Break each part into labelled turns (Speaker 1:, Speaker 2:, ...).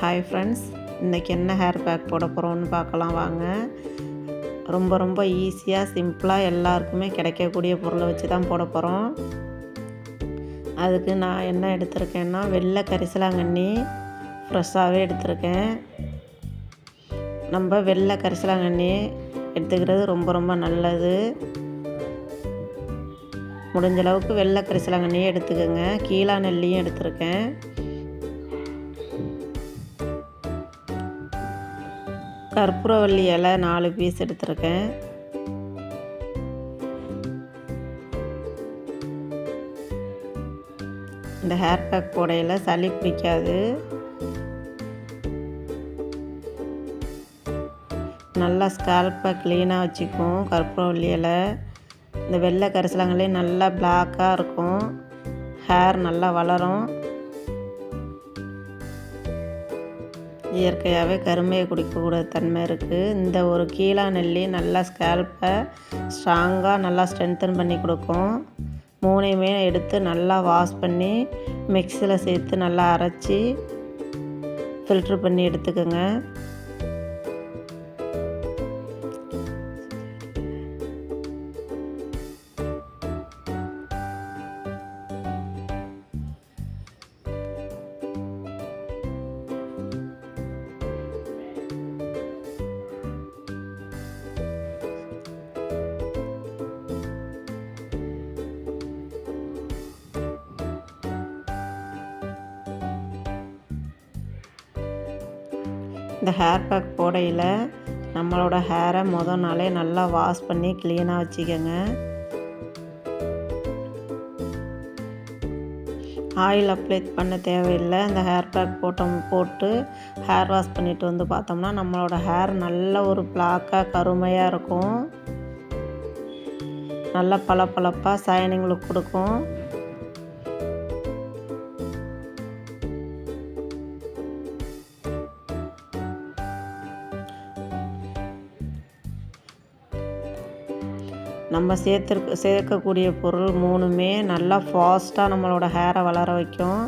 Speaker 1: Hi friends, இன்றைக்கி என்ன hair pack போட போகிறோன்னு பார்க்கலாம் வாங்க. ரொம்ப ஈஸியாக சிம்பிளாக எல்லாருக்குமே கிடைக்கக்கூடிய பொருளை வச்சு தான் போட போகிறோம். அதுக்கு நான் என்ன எடுத்திருக்கேன்னா வெள்ளை கரிசலாங்கண்ணி ஃப்ரெஷ்ஷாகவே எடுத்திருக்கேன். நம்ம வெள்ளை கரிசலாங்கண்ணி எடுத்துக்கிறது ரொம்ப நல்லது. முடிஞ்ச அளவுக்கு வெள்ளை கரிசலாங்கண்ணியே எடுத்துக்கோங்க. கீழா நெல்லியும் எடுத்திருக்கேன். கற்பூரவள்ளி இலை 4 பீஸ் எடுத்திருக்கேன். இந்த ஹேர் பேக் போடையில் சளி பிடிக்காது. நல்லா ஸ்கால்ப்பை க்ளீனாக வச்சுக்கும் கற்பூரவள்ளி இலை. இந்த வெள்ளை கரிசலாங்கண்ணி நல்லா பிளாக்காக இருக்கும். ஹேர் நல்லா வளரும். இயற்கையாகவே கருமையை குடிக்கக்கூடிய தன்மை இருக்குது. இந்த ஒரு கீழா நெல்லி நல்லா ஸ்கேல்ப்பை ஸ்ட்ராங்காக நல்லா ஸ்ட்ரென்தன் பண்ணி கொடுக்கும். 3யுமே எடுத்து நல்லா வாஷ் பண்ணி மிக்ஸியில் சேர்த்து நல்லா அரைச்சி ஃபில்ட்ரு பண்ணி எடுத்துக்கோங்க. இந்த ஹேர் பேக் போடையில் நம்மளோட ஹேரை நாளே நல்லா வாஷ் பண்ணி க்ளீனாக வச்சுக்கோங்க. ஆயில் அப்ளை பண்ண தேவையில்லை. இந்த ஹேர் பேக் போட்டு ஹேர் வாஷ் பண்ணிவிட்டு வந்து பார்த்தோம்னா நம்மளோட ஹேர் நல்ல ஒரு பிளாக்காக கருமையாக இருக்கும். நல்லா பளபளப்பாக ஷைனிங் லுக் கொடுக்கும். நம்ம சேர்க்கக்கூடிய பொருள் 3மே நல்லா ஃபாஸ்ட்டாக நம்மளோட ஹேரை வளர வைக்கும்.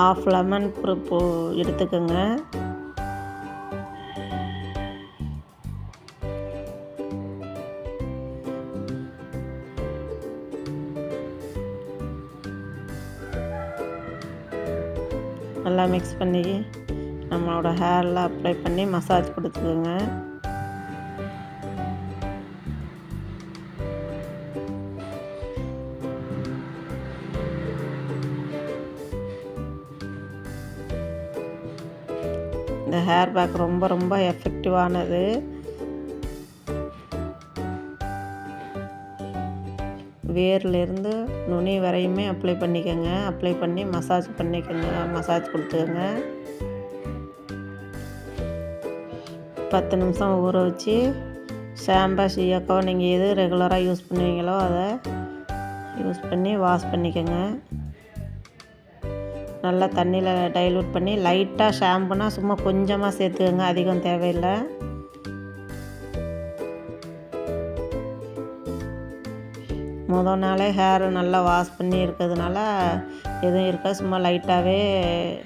Speaker 1: 1/2 லெமன் எடுத்துக்கோங்க. நல்லா மிக்ஸ் பண்ணி நம்மளோட ஹேரில் அப்ளை பண்ணி மசாஜ் கொடுத்துக்கோங்க. இந்த ஹேர் பேக் ரொம்ப எஃபெக்டிவானது. வேர்லேருந்து நுனி வரையுமே அப்ளை பண்ணிக்கோங்க. அப்ளை பண்ணி மசாஜ் கொடுத்துக்கோங்க. 10 நிமிஷம் ஊற வச்சு ஷாம்பா ஷியாக்காவை நீங்கள் எது ரெகுலராக யூஸ் பண்ணுவீங்களோ அதை யூஸ் பண்ணி வாஷ் பண்ணிக்கோங்க. நல்லா தண்ணியில் டைலூட் பண்ணி லைட்டாக ஷாம்புனா சும்மா கொஞ்சமாக சேர்த்துக்கோங்க, அதிகம் தேவையில்லை. நாளே ஹேர் நல்லா வாஷ் பண்ணி இருக்கிறதுனால எதுவும் இருக்காது. சும்மா லைட்டாகவே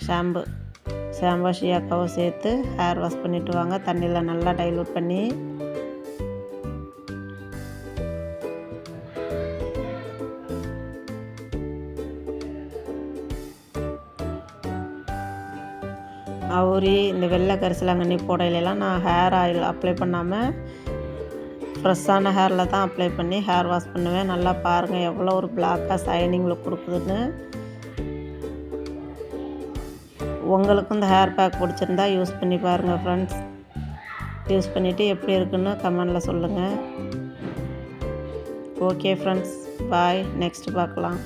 Speaker 1: ஷாம்பா ஷியாக்காவை சேர்த்து ஹேர் வாஷ் பண்ணிவிட்டு வாங்க. தண்ணியில் நல்லா டைலூட் பண்ணி இந்த வெள்ளை கரிசலாங்கண்ணி போடையிலலாம் நான் ஹேர் ஆயில் அப்ளை பண்ணாமல் ஃப்ரெஷ்ஷான ஹேரில் தான் அப்ளை பண்ணி ஹேர் வாஷ் பண்ணுவேன். நல்லா பாருங்கள் எவ்வளோ ஒரு பிளாக்காக ஷைனிங் லுக் கொடுக்குதுன்னு. உங்களுக்கும் இந்த ஹேர் பேக் பிடிச்சிருந்தா யூஸ் பண்ணி பாருங்கள் ஃப்ரெண்ட்ஸ். யூஸ் பண்ணிவிட்டு எப்படி இருக்குன்னு கமெண்டில் சொல்லுங்கள். ஓகே ஃப்ரெண்ட்ஸ், பாய். நெக்ஸ்ட் பார்க்கலாம்.